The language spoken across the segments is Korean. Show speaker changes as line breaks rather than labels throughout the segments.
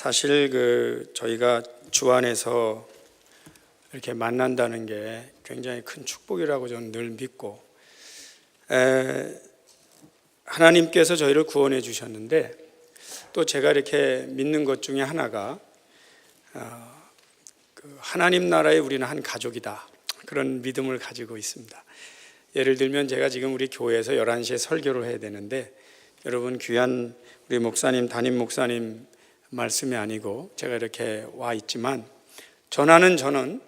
사실 저희가 주 안에서 이렇게 만난다는 게 굉장히 큰 축복이라고 저는 늘 믿고, 하나님께서 저희를 구원해 주셨는데, 또 제가 이렇게 믿는 것 중에 하나가 하나님 나라에 우리는 한 가족이다, 그런 믿음을 가지고 있습니다. 예를 들면 제가 지금 우리 교회에서 11시에 설교를 해야 되는데, 여러분 귀한 우리 목사님, 담임 목사님 말씀이 아니고 제가 이렇게 와 있지만, 저는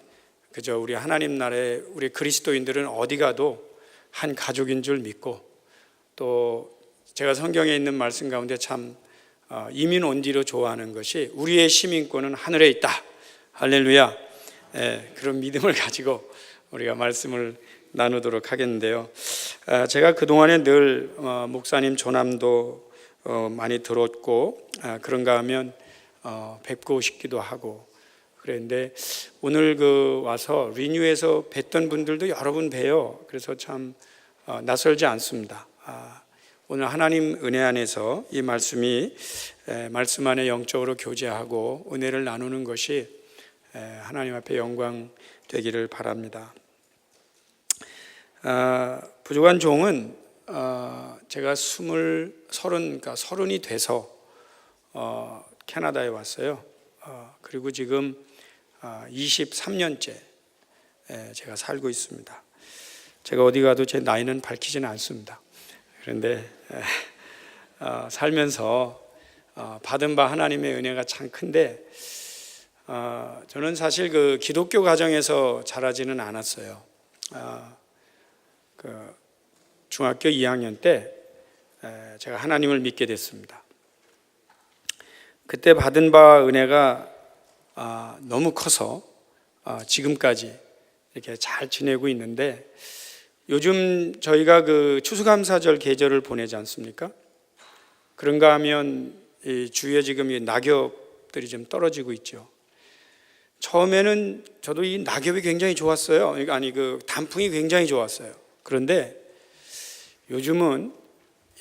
그저 우리 하나님 나라에 우리 그리스도인들은 어디 가도 한 가족인 줄 믿고, 또 제가 성경에 있는 말씀 가운데 참 이민 온 뒤로 좋아하는 것이 우리의 시민권은 하늘에 있다, 할렐루야. 그런 믿음을 가지고 우리가 말씀을 나누도록 하겠는데요. 제가 그동안에 늘 목사님 조남도 많이 들었고, 그런가 하면 뵙고 싶기도 하고 그랬는데, 오늘 와서 리뉴에서 뵀던 분들도 여러 분 뵈요. 그래서 참 낯설지 않습니다. 오늘 하나님 은혜 안에서 이 말씀이 말씀 안에 영적으로 교제하고 은혜를 나누는 것이 하나님 앞에 영광 되기를 바랍니다. 부족한 종은 제가 서른이 돼서 캐나다에 왔어요. 그리고 지금 23년째 제가 살고 있습니다. 제가 어디 가도 제 나이는 밝히지는 않습니다. 그런데 살면서 받은 바 하나님의 은혜가 참 큰데, 저는 사실 기독교 가정에서 자라지는 않았어요. 중학교 2학년 때 제가 하나님을 믿게 됐습니다. 그때 받은 바 은혜가 너무 커서 지금까지 이렇게 잘 지내고 있는데, 요즘 저희가 추수감사절 계절을 보내지 않습니까? 그런가 하면 이 주위에 지금 이 낙엽들이 좀 떨어지고 있죠. 처음에는 저도 이 낙엽이 굉장히 좋았어요. 아니 단풍이 굉장히 좋았어요. 그런데 요즘은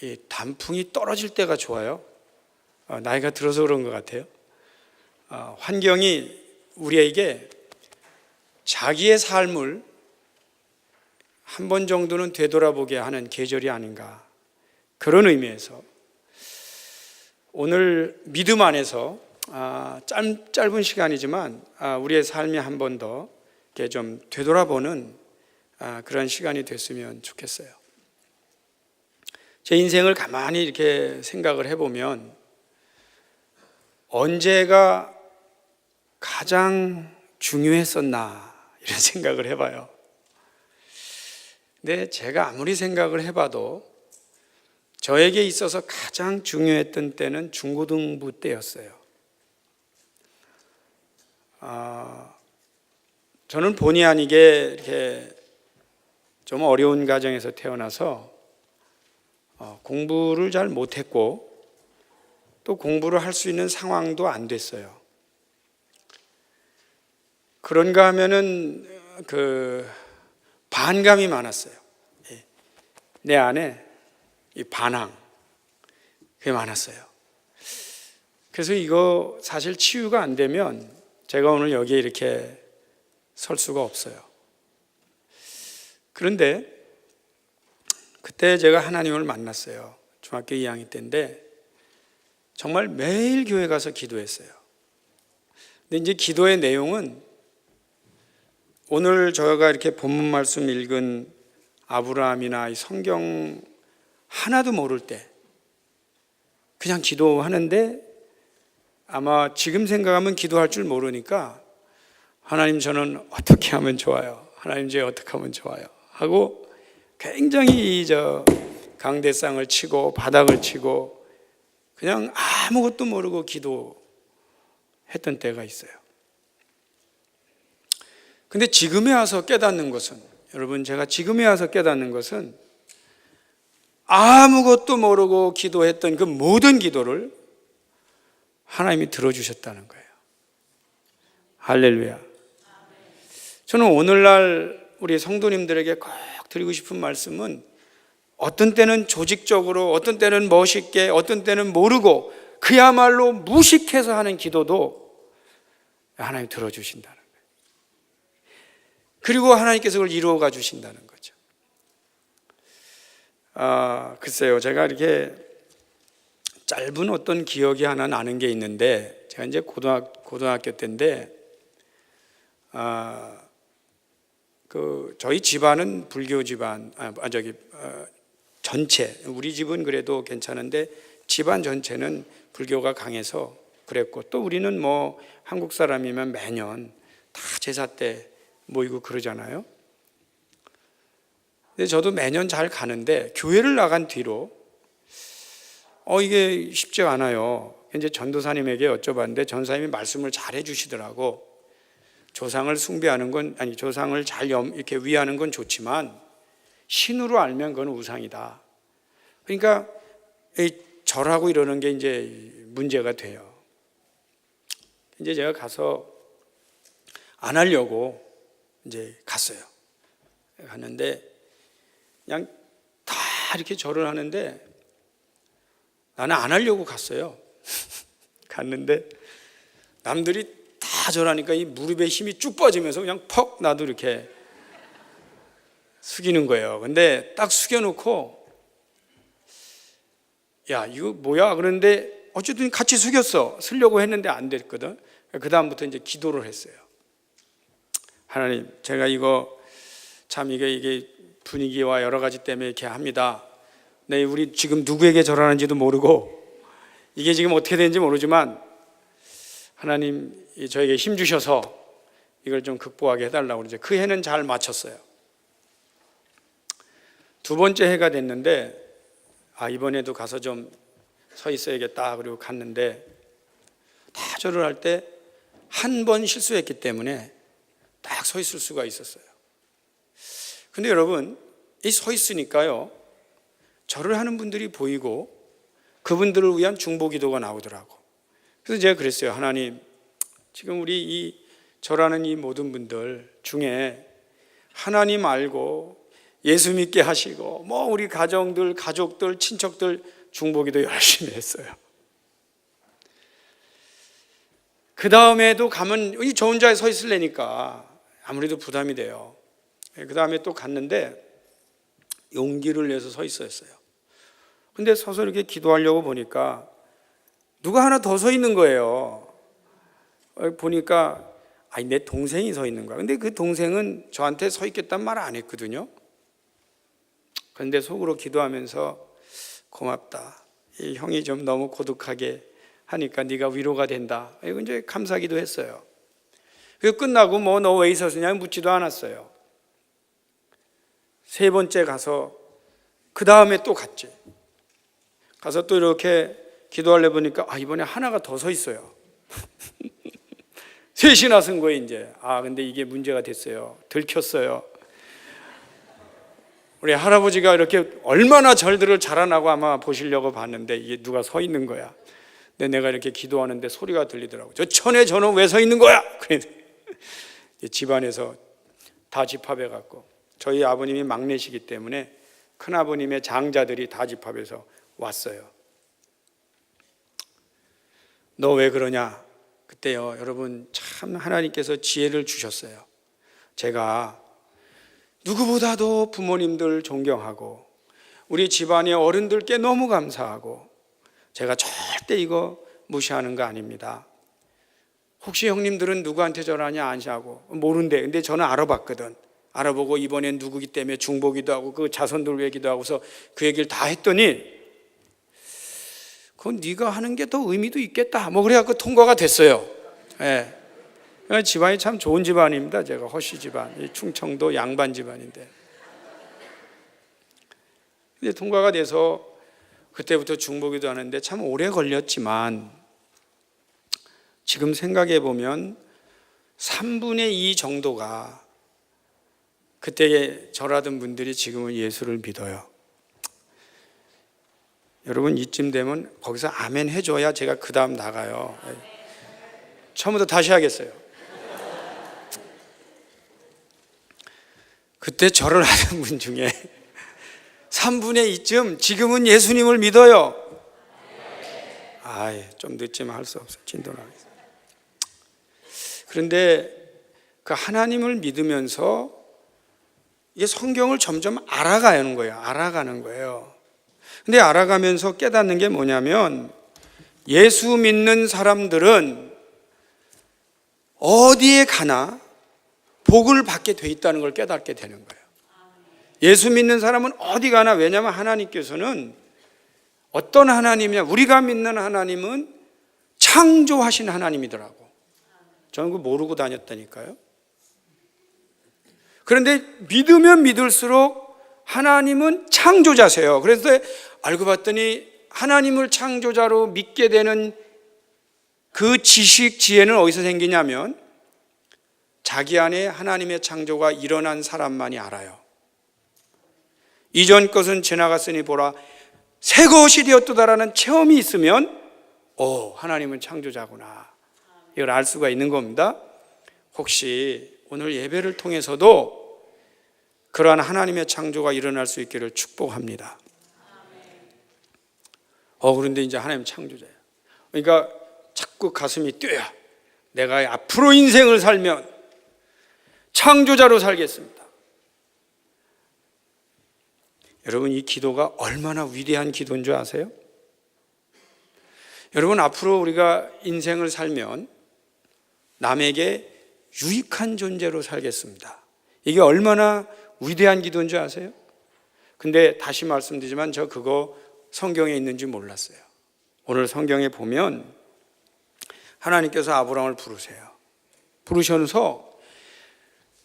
이 단풍이 떨어질 때가 좋아요. 나이가 들어서 그런 것 같아요. 환경이 우리에게 자기의 삶을 한 번 정도는 되돌아보게 하는 계절이 아닌가, 그런 의미에서 오늘 믿음 안에서 짧은 시간이지만 우리의 삶이 한 번 더 이렇게 좀 되돌아보는 그런 시간이 됐으면 좋겠어요. 제 인생을 가만히 이렇게 생각을 해보면 언제가 가장 중요했었나, 이런 생각을 해봐요. 근데 제가 아무리 생각을 해봐도 저에게 있어서 가장 중요했던 때는 중고등부 때였어요. 저는 본의 아니게 이렇게 좀 어려운 가정에서 태어나서 공부를 잘 못했고, 또 공부를 할 수 있는 상황도 안 됐어요. 그런가 하면은 반감이 많았어요. 내 안에 이 반항, 그게 많았어요. 그래서 이거 사실 치유가 안 되면 제가 오늘 여기에 이렇게 설 수가 없어요. 그런데 그때 제가 하나님을 만났어요. 중학교 2학년 때인데 정말 매일 교회 가서 기도했어요. 근데 이제 기도의 내용은 오늘 저희가 이렇게 본문 말씀 읽은 아브라함이나 이 성경 하나도 모를 때 그냥 기도하는데, 아마 지금 생각하면 기도할 줄 모르니까 하나님 저는 어떻게 하면 좋아요, 하나님 저 어떻게 하면 좋아요 하고 굉장히 강대상을 치고 바닥을 치고 그냥 아무것도 모르고 기도했던 때가 있어요. 근데 지금에 와서 깨닫는 것은, 여러분 제가 지금에 와서 깨닫는 것은 아무것도 모르고 기도했던 그 모든 기도를 하나님이 들어주셨다는 거예요. 할렐루야. 저는 오늘날 우리 성도님들에게 꼭 드리고 싶은 말씀은, 어떤 때는 조직적으로, 어떤 때는 멋있게, 어떤 때는 모르고 그야말로 무식해서 하는 기도도 하나님 들어주신다는 거예요. 그리고 하나님께서 그걸 이루어가 주신다는 거죠. 글쎄요, 제가 이렇게 짧은 어떤 기억이 하나 나는 게 있는데, 제가 이제 고등학교 때인데, 저희 집안은 불교 집안, 전체, 우리 집은 그래도 괜찮은데 집안 전체는 불교가 강해서 그랬고, 또 우리는 뭐 한국 사람이면 매년 다 제사 때 모이고 그러잖아요. 근데 저도 매년 잘 가는데 교회를 나간 뒤로 이게 쉽지 않아요. 이제 전도사님에게 여쭤봤는데 전도사님이 말씀을 잘 해주시더라고. 조상을 숭배하는 건, 아니, 조상을 잘 이렇게 위하는 건 좋지만 신으로 알면 그건 우상이다. 그러니까 절하고 이러는 게 이제 문제가 돼요. 이제 제가 가서 안 하려고 이제 갔어요. 갔는데 그냥 다 이렇게 절을 하는데 나는 안 하려고 갔어요. 갔는데 남들이 다 절하니까 이 무릎에 힘이 쭉 빠지면서 그냥 퍽 나도 이렇게 숙이는 거예요. 근데 딱 숙여놓고 야, 이거 뭐야? 그런데 어쨌든 같이 숙였어. 쓰려고 했는데 안 됐거든. 그 다음부터 이제 기도를 했어요. 하나님, 제가 이거 참 이게 분위기와 여러 가지 때문에 이렇게 합니다. 네, 우리 지금 누구에게 절하는지도 모르고 이게 지금 어떻게 되는지 모르지만 하나님 저에게 힘 주셔서 이걸 좀 극복하게 해달라고 이제 그 해는 잘 마쳤어요. 두 번째 해가 됐는데 이번에도 가서 좀 서 있어야겠다. 그리고 갔는데 다 절을 할 때 한 번 실수했기 때문에 딱 서 있을 수가 있었어요. 근데 여러분, 이 서 있으니까요, 절을 하는 분들이 보이고 그분들을 위한 중보기도가 나오더라고. 그래서 제가 그랬어요. 하나님, 지금 우리 이 절하는 이 모든 분들 중에 하나님 알고 예수 믿게 하시고 뭐 우리 가정들, 가족들, 친척들 중보기도 열심히 했어요. 그 다음에도 가면 저 혼자 서 있으려니까 아무래도 부담이 돼요. 그 다음에 또 갔는데 용기를 내서 서 있었어요. 근데 서서 이렇게 기도하려고 보니까 누가 하나 더 서 있는 거예요. 보니까 내 동생이 서 있는 거야. 근데 그 동생은 저한테 서 있겠다는 말 안 했거든요. 그런데 속으로 기도하면서 고맙다. 이 형이 좀 너무 고독하게 하니까 네가 위로가 된다. 이거 이제 감사기도 했어요. 그리고 끝나고 뭐 너 왜 있었느냐 묻지도 않았어요. 세 번째 가서 그 다음에 또 갔지. 가서 또 이렇게 기도하려 보니까 이번에 하나가 더 서 있어요. 셋이나 쓴 거예요 이제. 근데 이게 문제가 됐어요. 들켰어요. 우리 할아버지가 이렇게 얼마나 절들을 잘하나고 아마 보시려고 봤는데 이게 누가 서 있는 거야. 근데 내가 이렇게 기도하는데 소리가 들리더라고. 저 천에 저는 왜 서 있는 거야? 그래. 집안에서 다 집합해 갖고 저희 아버님이 막내시기 때문에 큰아버님의 장자들이 다 집합해서 왔어요. 너 왜 그러냐? 그때요, 여러분 참 하나님께서 지혜를 주셨어요. 제가 누구보다도 부모님들 존경하고 우리 집안의 어른들께 너무 감사하고 제가 절대 이거 무시하는 거 아닙니다. 혹시 형님들은 누구한테 절하냐 아시냐고 모른대. 근데 저는 알아봤거든. 알아보고 이번엔 누구기 때문에 중보기도 하고 그 자손들 위해 기도하고서 그 얘기를 다 했더니 그건 네가 하는 게 더 의미도 있겠다. 뭐 그래갖고 통과가 됐어요. 예. 집안이 참 좋은 집안입니다. 제가 허씨 집안, 충청도 양반 집안인데. 근데 통과가 돼서 그때부터 중보기도 하는데 참 오래 걸렸지만 지금 생각해 보면 3분의 2 정도가 그때 절하던 분들이 지금은 예수를 믿어요. 여러분 이쯤 되면 거기서 아멘 해줘야 제가 그 다음 나가요. 처음부터 다시 하겠어요. 그때 절을 하는 분 중에 3분의 2쯤 지금은 예수님을 믿어요. 좀 늦지만 할 수 없어. 진도나겠습니다. 그런데 그 하나님을 믿으면서 이게 성경을 점점 알아가는 거예요. 근데 알아가면서 깨닫는 게 뭐냐면 예수 믿는 사람들은 어디에 가나 복을 받게 돼 있다는 걸 깨닫게 되는 거예요. 예수 믿는 사람은 어디 가나, 왜냐하면 하나님께서는 어떤 하나님이냐, 우리가 믿는 하나님은 창조하신 하나님이더라고. 저는 그거 모르고 다녔다니까요. 그런데 믿으면 믿을수록 하나님은 창조자세요. 그래서 알고 봤더니 하나님을 창조자로 믿게 되는 그 지식, 지혜는 어디서 생기냐면 자기 안에 하나님의 창조가 일어난 사람만이 알아요. 이전 것은 지나갔으니 보라 새 것이 되었도다라는 체험이 있으면 하나님은 창조자구나, 이걸 알 수가 있는 겁니다. 혹시 오늘 예배를 통해서도 그러한 하나님의 창조가 일어날 수 있기를 축복합니다. 그런데 이제 하나님 창조자예요. 그러니까 자꾸 가슴이 뛰어요. 내가 앞으로 인생을 살면 창조자로 살겠습니다. 여러분, 이 기도가 얼마나 위대한 기도인 줄 아세요? 여러분, 앞으로 우리가 인생을 살면 남에게 유익한 존재로 살겠습니다. 이게 얼마나 위대한 기도인 줄 아세요? 근데 다시 말씀드리지만 저 그거 성경에 있는지 몰랐어요. 오늘 성경에 보면 하나님께서 아브라함을 부르셔서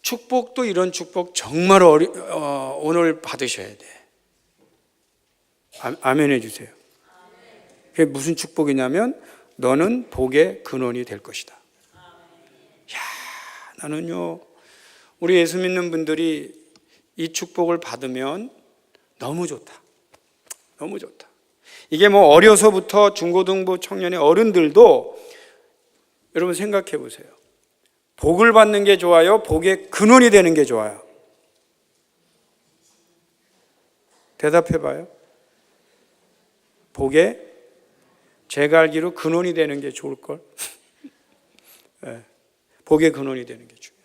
축복도 이런 축복 정말 오늘 받으셔야 돼. 아멘 해주세요. 그게 무슨 축복이냐면 너는 복의 근원이 될 것이다. 나는요, 우리 예수 믿는 분들이 이 축복을 받으면 너무 좋다. 너무 좋다. 이게 뭐 어려서부터 중고등부 청년의 어른들도 여러분 생각해 보세요. 복을 받는 게 좋아요? 복의 근원이 되는 게 좋아요? 대답해 봐요. 복의, 제가 알기로 근원이 되는 게 좋을걸? 네, 복의 근원이 되는 게 중요해요.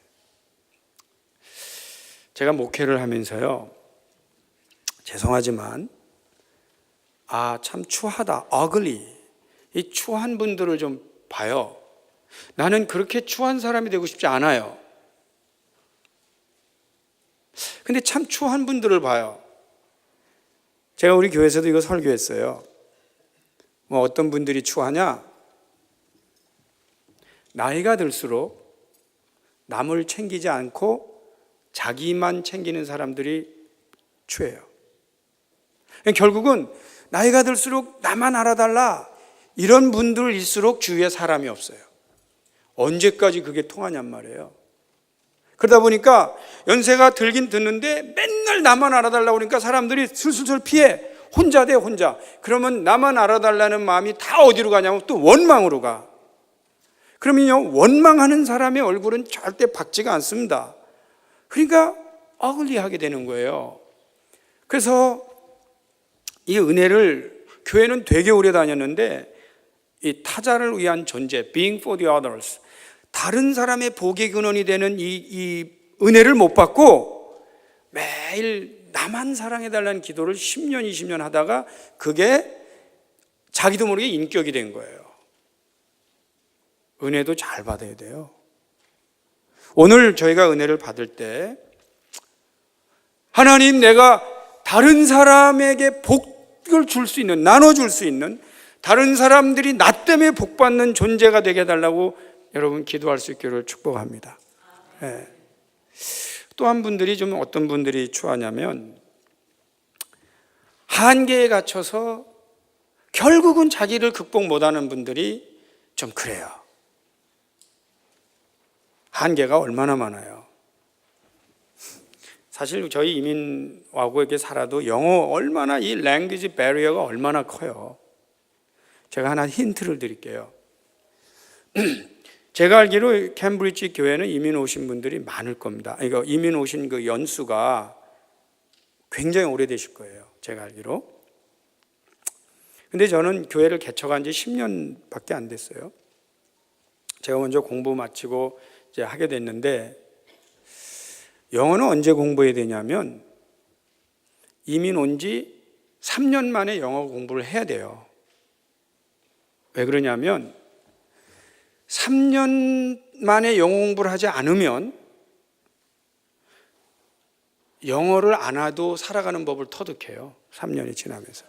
제가 목회를 하면서요, 죄송하지만 참 추하다, ugly, 이 추한 분들을 좀 봐요. 나는 그렇게 추한 사람이 되고 싶지 않아요. 근데 참 추한 분들을 봐요. 제가 우리 교회에서도 이거 설교했어요. 뭐 어떤 분들이 추하냐? 나이가 들수록 남을 챙기지 않고 자기만 챙기는 사람들이 추해요. 결국은 나이가 들수록 나만 알아달라, 이런 분들일수록 주위에 사람이 없어요. 언제까지 그게 통하냔 말이에요. 그러다 보니까 연세가 들긴 듣는데 맨날 나만 알아달라고 그러니까 사람들이 슬슬 피해. 혼자 돼, 혼자. 그러면 나만 알아달라는 마음이 다 어디로 가냐면 또 원망으로 가. 그러면요, 원망하는 사람의 얼굴은 절대 밝지가 않습니다. 그러니까 어글리하게 되는 거예요. 그래서 이 은혜를 교회는 되게 오래 다녔는데, 이 타자를 위한 존재, being for the others, 다른 사람의 복의 근원이 되는 이 은혜를 못 받고 매일 나만 사랑해달라는 기도를 10년, 20년 하다가 그게 자기도 모르게 인격이 된 거예요. 은혜도 잘 받아야 돼요. 오늘 저희가 은혜를 받을 때 하나님, 내가 다른 사람에게 복을 줄 수 있는, 나눠줄 수 있는, 다른 사람들이 나 때문에 복받는 존재가 되게 해달라고 여러분 기도할 수 있기를 축복합니다. 네. 또 한 분들이 좀 어떤 분들이 추하냐면 한계에 갇혀서 결국은 자기를 극복 못하는 분들이 좀 그래요. 한계가 얼마나 많아요. 사실 저희 이민 와고 이렇게 살아도 영어 얼마나, 이 랭귀지 배리어가 얼마나 커요. 제가 하나 힌트를 드릴게요. 제가 알기로 캠브리지 교회는 이민 오신 분들이 많을 겁니다. 이거 이민 오신 그 연수가 굉장히 오래되실 거예요. 제가 알기로. 근데 저는 교회를 개척한 지 10년밖에 안 됐어요. 제가 먼저 공부 마치고 이제 하게 됐는데, 영어는 언제 공부해야 되냐면 이민 온 지 3년 만에 영어 공부를 해야 돼요. 왜 그러냐면 3년 만에 영어 공부를 하지 않으면 영어를 안 해도 살아가는 법을 터득해요. 3년이 지나면서.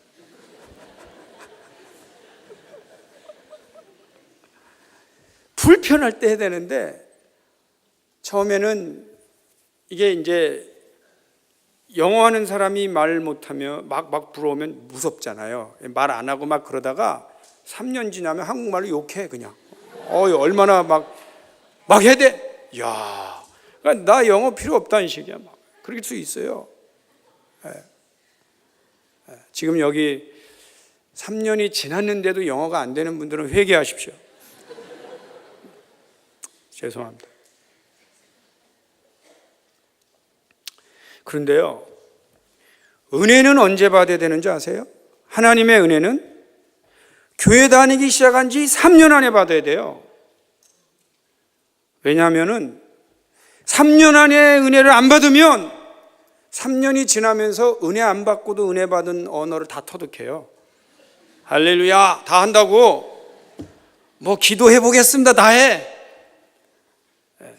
불편할 때 해야 되는데, 처음에는 이게 이제 영어 하는 사람이 말 못하면 막 불어오면 무섭잖아요. 말 안 하고 막 그러다가 3년 지나면 한국말로 욕해 그냥. 얼마나 막 해야 돼? 야, 그러니까 나 영어 필요 없다는 식이야. 막 그럴 수 있어요. 지금 여기 3년이 지났는데도 영어가 안 되는 분들은 회개하십시오. 죄송합니다. 그런데요, 은혜는 언제 받아야 되는지 아세요? 하나님의 은혜는 교회 다니기 시작한 지 3년 안에 받아야 돼요. 왜냐하면은 3년 안에 은혜를 안 받으면 3년이 지나면서 은혜 안 받고도 은혜 받은 언어를 다 터득해요. 할렐루야, 다 한다고. 뭐 기도해 보겠습니다, 다 해.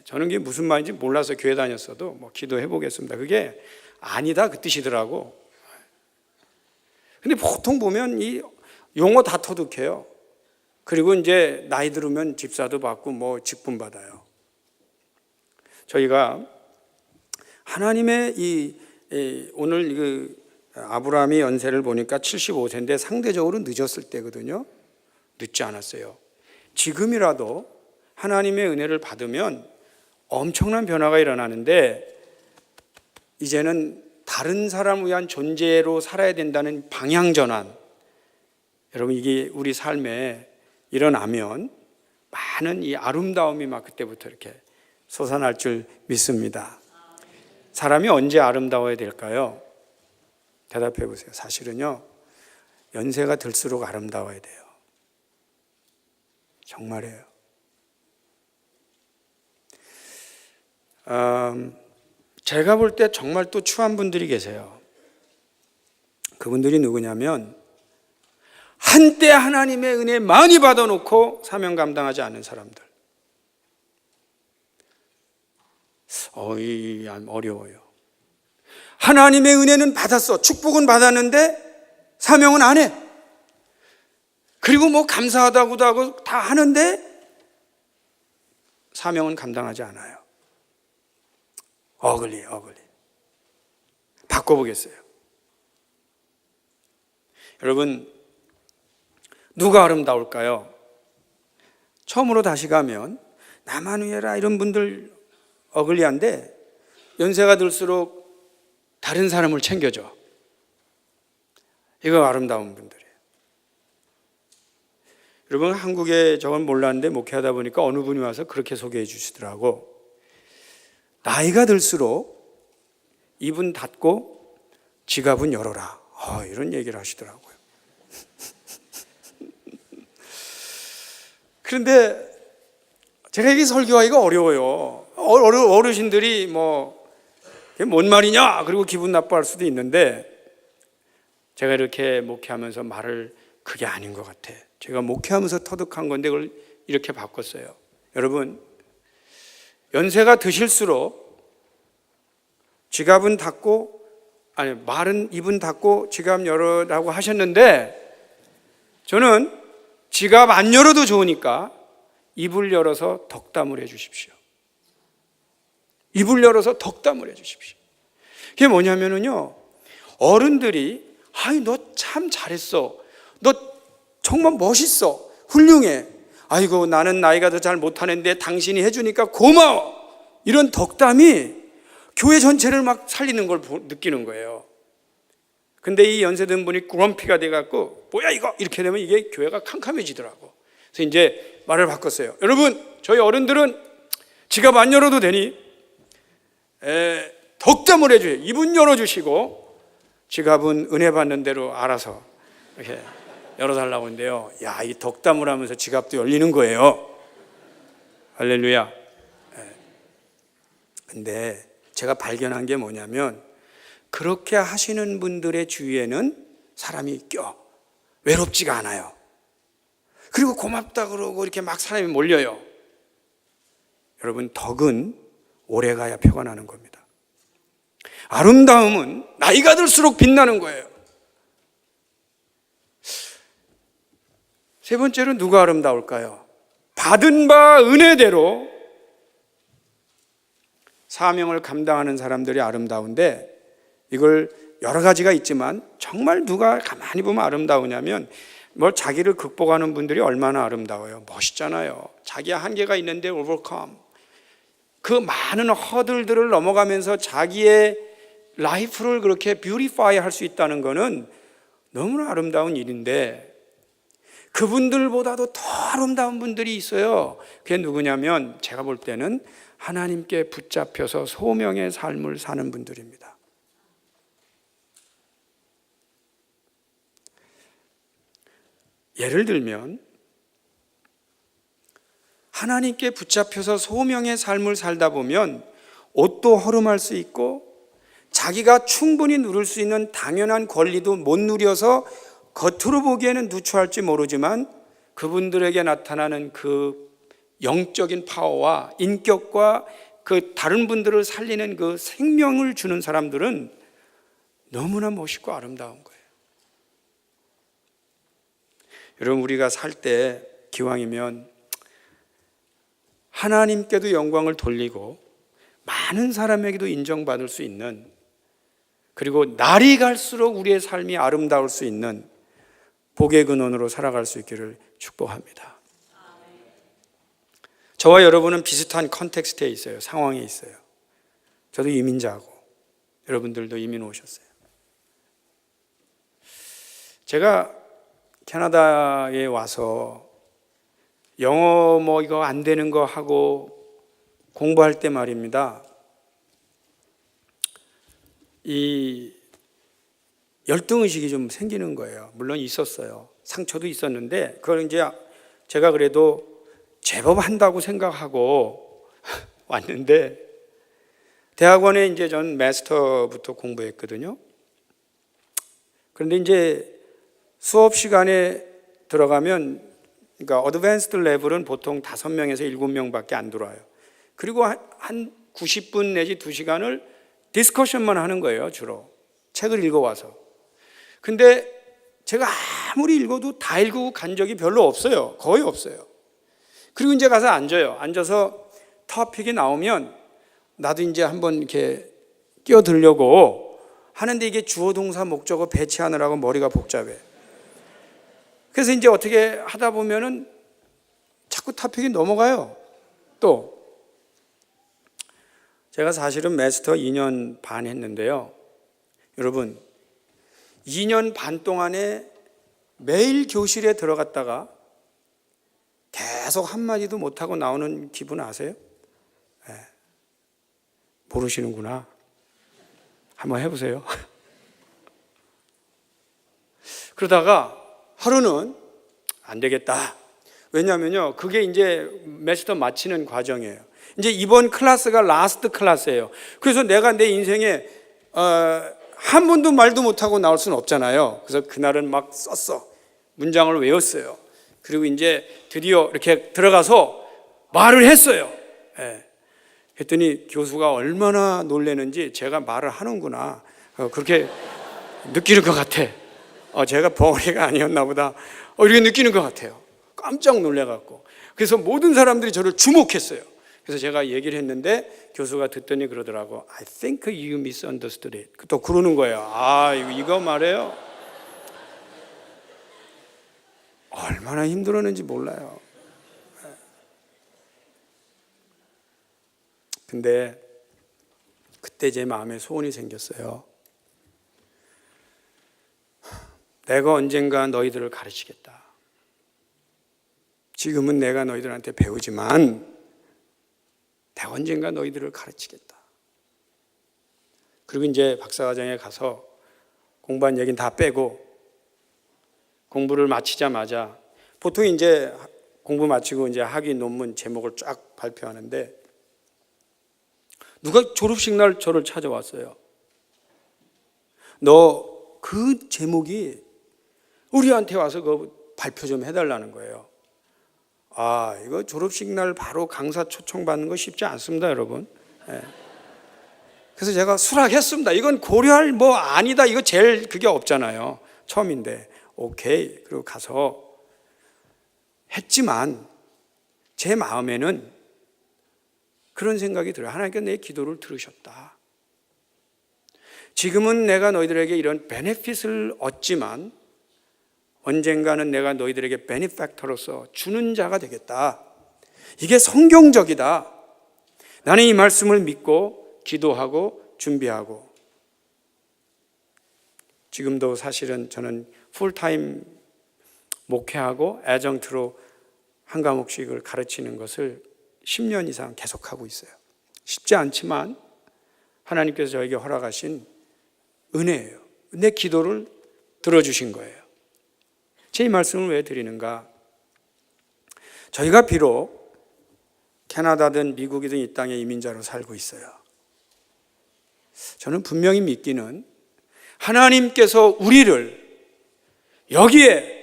저는 그게 무슨 말인지 몰라서 교회 다녔어도 뭐 기도해 보겠습니다, 그게 아니다 그 뜻이더라고. 근데 보통 보면 이 용어 다 터득해요. 그리고 이제 나이 들으면 집사도 받고 뭐 직분 받아요. 저희가 하나님의 오늘 그 아브라함의 연세를 보니까 75세인데 상대적으로 늦었을 때거든요. 늦지 않았어요. 지금이라도 하나님의 은혜를 받으면 엄청난 변화가 일어나는데, 이제는 다른 사람을 위한 존재로 살아야 된다는 방향 전환, 여러분 이게 우리 삶에 일어나면 많은 이 아름다움이 막 그때부터 이렇게 솟아날 줄 믿습니다. 사람이 언제 아름다워야 될까요? 대답해 보세요. 사실은요, 연세가 들수록 아름다워야 돼요. 정말이에요. 제가 볼 때 정말 또 추한 분들이 계세요. 그분들이 누구냐면 한때 하나님의 은혜 많이 받아놓고 사명 감당하지 않는 사람들. 어려워요. 하나님의 은혜는 받았어, 축복은 받았는데 사명은 안 해. 그리고 뭐 감사하다고도 하고 다 하는데 사명은 감당하지 않아요. 어글리. 바꿔보겠어요. 여러분, 누가 아름다울까요? 처음으로 다시 가면 나만 위해라 이런 분들 어글리한데, 연세가 들수록 다른 사람을 챙겨줘. 이거 아름다운 분들이에요. 여러분, 한국에 저건 몰랐는데 목회하다 보니까 어느 분이 와서 그렇게 소개해 주시더라고. 나이가 들수록 입은 닫고 지갑은 열어라. 이런 얘기를 하시더라고요. 그런데 제가 이게 설교하기가 어려워요. 어르신들이 뭔 말이냐 그리고 기분 나빠할 수도 있는데, 제가 이렇게 목회하면서 말을 그게 아닌 것 같아. 제가 목회하면서 터득한 건데 그걸 이렇게 바꿨어요. 여러분, 연세가 드실수록 지갑은 닫고, 말은 입은 닫고 지갑 열어라고 하셨는데, 저는 지갑 안 열어도 좋으니까 입을 열어서 덕담을 해 주십시오. 입을 열어서 덕담을 해 주십시오. 그게 뭐냐면요, 어른들이 너 참 잘했어, 너 정말 멋있어, 훌륭해, 아이고 나는 나이가 더 잘 못하는데 당신이 해주니까 고마워, 이런 덕담이 교회 전체를 막 살리는 걸 느끼는 거예요. 근데 이 연세든 분이 그럼피가 돼갖고 뭐야 이거 이렇게 되면 이게 교회가 캄캄해지더라고. 그래서 이제 말을 바꿨어요. 여러분, 저희 어른들은 지갑 안 열어도 되니 덕담을 해줘요. 입은 열어주시고 지갑은 은혜 받는 대로 알아서 이렇게 열어달라고 하는데요. 야, 이 덕담을 하면서 지갑도 열리는 거예요. 할렐루야. 근데 제가 발견한 게 뭐냐면 그렇게 하시는 분들의 주위에는 사람이 껴 외롭지가 않아요. 그리고 고맙다 그러고 이렇게 막 사람이 몰려요. 여러분, 덕은 오래가야 표가 나는 겁니다. 아름다움은 나이가 들수록 빛나는 거예요. 세 번째로 누가 아름다울까요? 받은 바 은혜대로 사명을 감당하는 사람들이 아름다운데, 이걸 여러 가지가 있지만 정말 누가 가만히 보면 아름다우냐면 뭘 자기를 극복하는 분들이 얼마나 아름다워요. 멋있잖아요. 자기의 한계가 있는데 overcome, 그 많은 허들들을 넘어가면서 자기의 라이프를 그렇게 뷰티파이 할 수 있다는 것은 너무나 아름다운 일인데, 그분들보다도 더 아름다운 분들이 있어요. 그게 누구냐면 제가 볼 때는 하나님께 붙잡혀서 소명의 삶을 사는 분들입니다. 예를 들면 하나님께 붙잡혀서 소명의 삶을 살다 보면 옷도 허름할 수 있고 자기가 충분히 누릴 수 있는 당연한 권리도 못 누려서 겉으로 보기에는 누추할지 모르지만 그분들에게 나타나는 그 영적인 파워와 인격과 그 다른 분들을 살리는 그 생명을 주는 사람들은 너무나 멋있고 아름다운 거예요. 여러분, 우리가 살 때 기왕이면 하나님께도 영광을 돌리고 많은 사람에게도 인정받을 수 있는, 그리고 날이 갈수록 우리의 삶이 아름다울 수 있는 복의 근원으로 살아갈 수 있기를 축복합니다. 저와 여러분은 비슷한 컨텍스트에 있어요. 상황에 있어요. 저도 이민자고 여러분들도 이민 오셨어요. 제가 캐나다에 와서 영어 뭐 이거 안 되는 거 하고 공부할 때 말입니다, 이 열등의식이 좀 생기는 거예요. 물론 있었어요. 상처도 있었는데 그걸 이제 제가 그래도 제법 한다고 생각하고 왔는데, 대학원에 이제 전 마스터부터 공부했거든요. 그런데 이제 수업 시간에 들어가면, 그러니까 어드밴스드 레벨은 보통 5명에서 7명밖에 안 들어와요. 그리고 한 90분 내지 2시간을 디스커션만 하는 거예요. 주로 책을 읽어와서. 근데 제가 아무리 읽어도 다 읽고 간 적이 별로 없어요. 거의 없어요. 그리고 이제 가서 앉아요. 앉아서 토픽이 나오면 나도 이제 한번 이렇게 끼어들려고 하는데 이게 주어 동사 목적어 배치하느라고 머리가 복잡해. 그래서 이제 어떻게 하다 보면은 자꾸 토픽이 넘어가요. 또 제가 사실은 마스터 2년 반 했는데요. 여러분, 2년 반 동안에 매일 교실에 들어갔다가 계속 한마디도 못하고 나오는 기분 아세요? 네. 모르시는구나. 한번 해보세요. 그러다가 하루는 안 되겠다. 왜냐하면요, 그게 이제 마스터 마치는 과정이에요. 이제 이번 클래스가 라스트 클래스예요. 그래서 내가 내 인생에 한 번도 말도 못하고 나올 수는 없잖아요. 그래서 그날은 막 썼어. 문장을 외웠어요. 그리고 이제 드디어 이렇게 들어가서 말을 했어요. 예. 했더니 교수가 얼마나 놀라는지 제가 말을 하는구나, 그렇게 느끼는 것 같아. 제가 벙어리가 아니었나 보다, 이렇게 느끼는 것 같아요. 깜짝 놀라갖고. 그래서 모든 사람들이 저를 주목했어요. 그래서 제가 얘기를 했는데 교수가 듣더니 그러더라고. I think you misunderstood it. 또 그러는 거예요. 이거 말해요. 얼마나 힘들었는지 몰라요. 근데 그때 제 마음에 소원이 생겼어요. 내가 언젠가 너희들을 가르치겠다. 지금은 내가 너희들한테 배우지만 내가 언젠가 너희들을 가르치겠다. 그리고 이제 박사과정에 가서 공부한 얘기는 다 빼고 공부를 마치자마자 보통 이제 공부 마치고 이제 학위 논문 제목을 쫙 발표하는데 누가 졸업식 날 저를 찾아왔어요. 너 그 제목이 우리한테 와서 그 발표 좀 해달라는 거예요. 아, 이거 졸업식 날 바로 강사 초청받는 거 쉽지 않습니다, 여러분. 네. 그래서 제가 수락했습니다. 이건 고려할 뭐 아니다. 이거 제일 그게 없잖아요. 처음인데. 오케이. 그리고 가서 했지만 제 마음에는 그런 생각이 들어요. 하나님께서 내 기도를 들으셨다. 지금은 내가 너희들에게 이런 베네핏을 얻지만 언젠가는 내가 너희들에게 베니팩터로서 주는 자가 되겠다. 이게 성경적이다. 나는 이 말씀을 믿고 기도하고 준비하고 지금도 사실은 저는 풀타임 목회하고 애정트로 한 과목씩을 가르치는 것을 10년 이상 계속하고 있어요. 쉽지 않지만 하나님께서 저에게 허락하신 은혜예요. 내 기도를 들어주신 거예요. 제 이 말씀을 왜 드리는가? 저희가 비록 캐나다든 미국이든 이 땅에 이민자로 살고 있어요. 저는 분명히 믿기는 하나님께서 우리를 여기에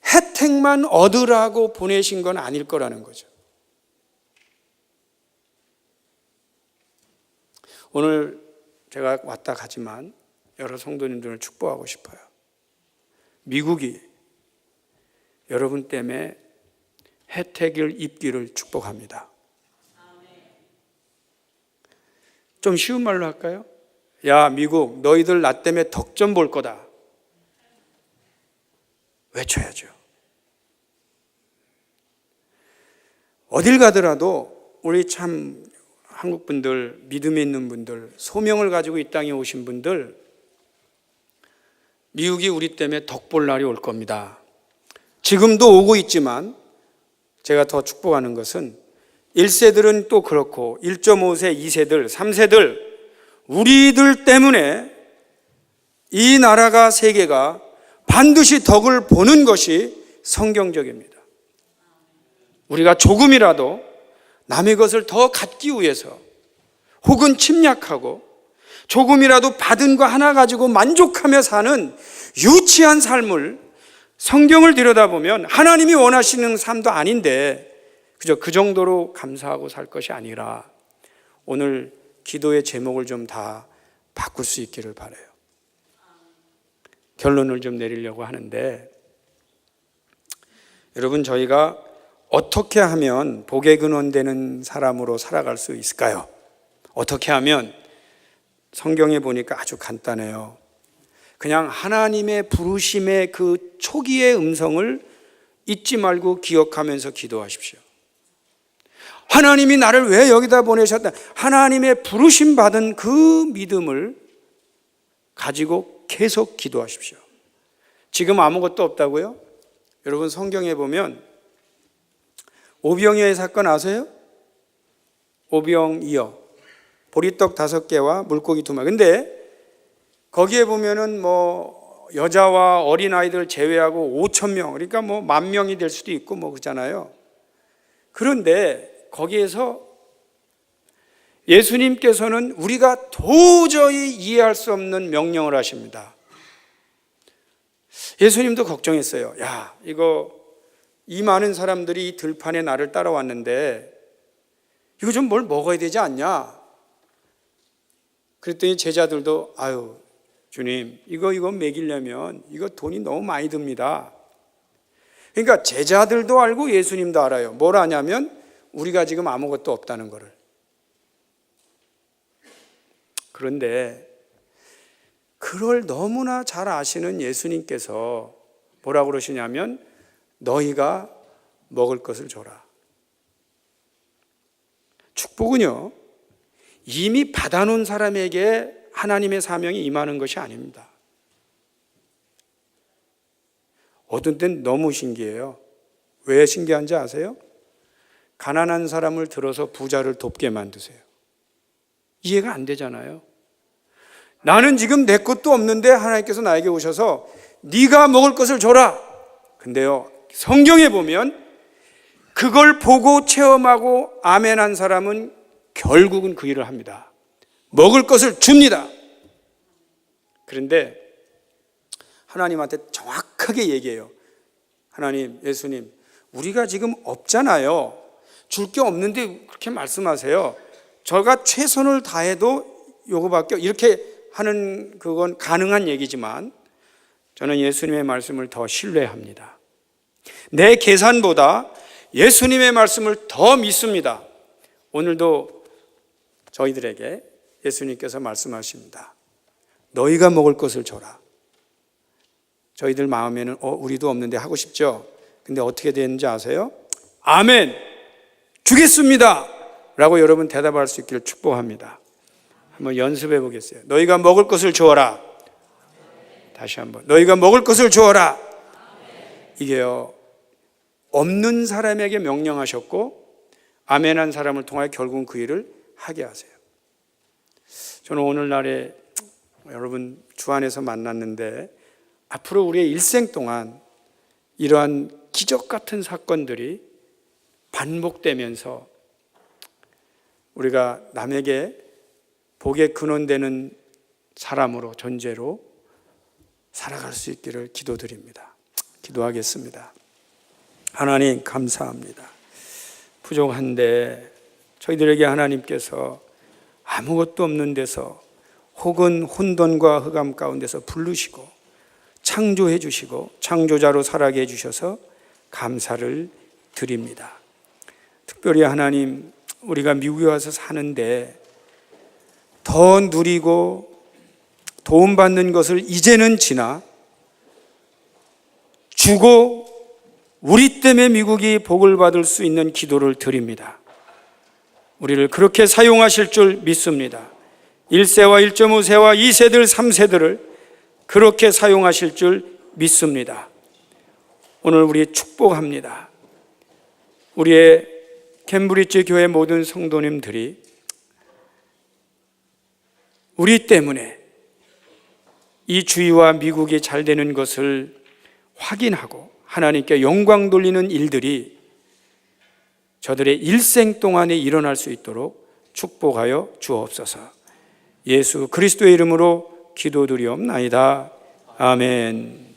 혜택만 얻으라고 보내신 건 아닐 거라는 거죠. 오늘 제가 왔다 가지만 여러 성도님들을 축복하고 싶어요. 미국이 여러분 때문에 혜택을 입기를 축복합니다. 좀 쉬운 말로 할까요? 야, 미국, 너희들 나 때문에 덕점 볼 거다. 외쳐야죠. 어딜 가더라도 우리 참 한국 분들, 믿음에 있는 분들, 소명을 가지고 이 땅에 오신 분들, 미국이 우리 때문에 덕볼 날이 올 겁니다. 지금도 오고 있지만 제가 더 축복하는 것은 1세들은 또 그렇고 1.5세, 2세들, 3세들 우리들 때문에 이 나라가 세계가 반드시 덕을 보는 것이 성경적입니다. 우리가 조금이라도 남의 것을 더 갖기 위해서 혹은 침략하고 조금이라도 받은 거 하나 가지고 만족하며 사는 유치한 삶을 성경을 들여다보면 하나님이 원하시는 삶도 아닌데 그저 그 정도로 감사하고 살 것이 아니라 오늘 기도의 제목을 좀 다 바꿀 수 있기를 바라요. 결론을 좀 내리려고 하는데 여러분, 저희가 어떻게 하면 복의 근원 되는 사람으로 살아갈 수 있을까요? 어떻게 하면? 성경에 보니까 아주 간단해요. 그냥 하나님의 부르심의 그 초기의 음성을 잊지 말고 기억하면서 기도하십시오. 하나님이 나를 왜 여기다 보내셨다? 하나님의 부르심 받은 그 믿음을 가지고 계속 기도하십시오. 지금 아무것도 없다고요? 여러분, 성경에 보면 오병이어의 사건 아세요? 오병이어, 보리떡 5개와 물고기 2마리. 근데 거기에 보면은 뭐 여자와 어린아이들 제외하고 5,000명, 그러니까 뭐 10,000명이 될 수도 있고 뭐 그렇잖아요. 그런데 거기에서 예수님께서는 우리가 도저히 이해할 수 없는 명령을 하십니다. 예수님도 걱정했어요. 야, 이 많은 사람들이 이 들판에 나를 따라왔는데 이거 좀 뭘 먹어야 되지 않냐? 그랬더니 제자들도 아유, 주님, 이거 먹이려면 이거 돈이 너무 많이 듭니다. 그러니까 제자들도 알고 예수님도 알아요. 뭘 아냐면 우리가 지금 아무것도 없다는 거를. 그런데 그걸 너무나 잘 아시는 예수님께서 뭐라고 그러시냐면 너희가 먹을 것을 줘라. 축복은요, 이미 받아놓은 사람에게 하나님의 사명이 임하는 것이 아닙니다. 어떤 땐 너무 신기해요. 왜 신기한지 아세요? 가난한 사람을 들어서 부자를 돕게 만드세요. 이해가 안 되잖아요. 나는 지금 내 것도 없는데 하나님께서 나에게 오셔서 네가 먹을 것을 줘라. 근데요, 성경에 보면 그걸 보고 체험하고 아멘한 사람은 결국은 그 일을 합니다. 먹을 것을 줍니다. 그런데 하나님한테 정확하게 얘기해요. 하나님, 예수님, 우리가 지금 없잖아요. 줄 게 없는데 그렇게 말씀하세요. 저가 최선을 다해도 요거밖에, 이렇게 하는 그건 가능한 얘기지만 저는 예수님의 말씀을 더 신뢰합니다. 내 계산보다 예수님의 말씀을 더 믿습니다. 오늘도 저희들에게 예수님께서 말씀하십니다. 너희가 먹을 것을 줘라. 저희들 마음에는 우리도 없는데 하고 싶죠? 근데 어떻게 되는지 아세요? 아멘! 주겠습니다! 라고 여러분 대답할 수 있기를 축복합니다. 한번 연습해 보겠어요. 너희가 먹을 것을 주어라. 다시 한번. 너희가 먹을 것을 주어라. 이게요, 없는 사람에게 명령하셨고 아멘한 사람을 통하여 결국은 그 일을 하게 하세요. 저는 오늘날에 여러분 주 안에서 만났는데 앞으로 우리의 일생 동안 이러한 기적 같은 사건들이 반복되면서 우리가 남에게 복의 근원되는 사람으로, 존재로 살아갈 수 있기를 기도드립니다. 기도하겠습니다. 하나님 감사합니다. 부족한데 저희들에게 하나님께서 아무것도 없는 데서 혹은 혼돈과 흑암 가운데서 부르시고 창조해 주시고 창조자로 살아게 해 주셔서 감사를 드립니다. 특별히 하나님, 우리가 미국에 와서 사는데 더 누리고 도움받는 것을 이제는 지나 주고 우리 때문에 미국이 복을 받을 수 있는 기도를 드립니다. 우리를 그렇게 사용하실 줄 믿습니다. 1세와 1.5세와 2세들, 3세들을 그렇게 사용하실 줄 믿습니다. 오늘 우리 축복합니다. 우리의 캠브리지 교회 모든 성도님들이 우리 때문에 이 주의와 미국이 잘 되는 것을 확인하고 하나님께 영광 돌리는 일들이 저들의 일생 동안에 일어날 수 있도록 축복하여 주옵소서. 예수 그리스도의 이름으로 기도드리옵나이다. 아멘.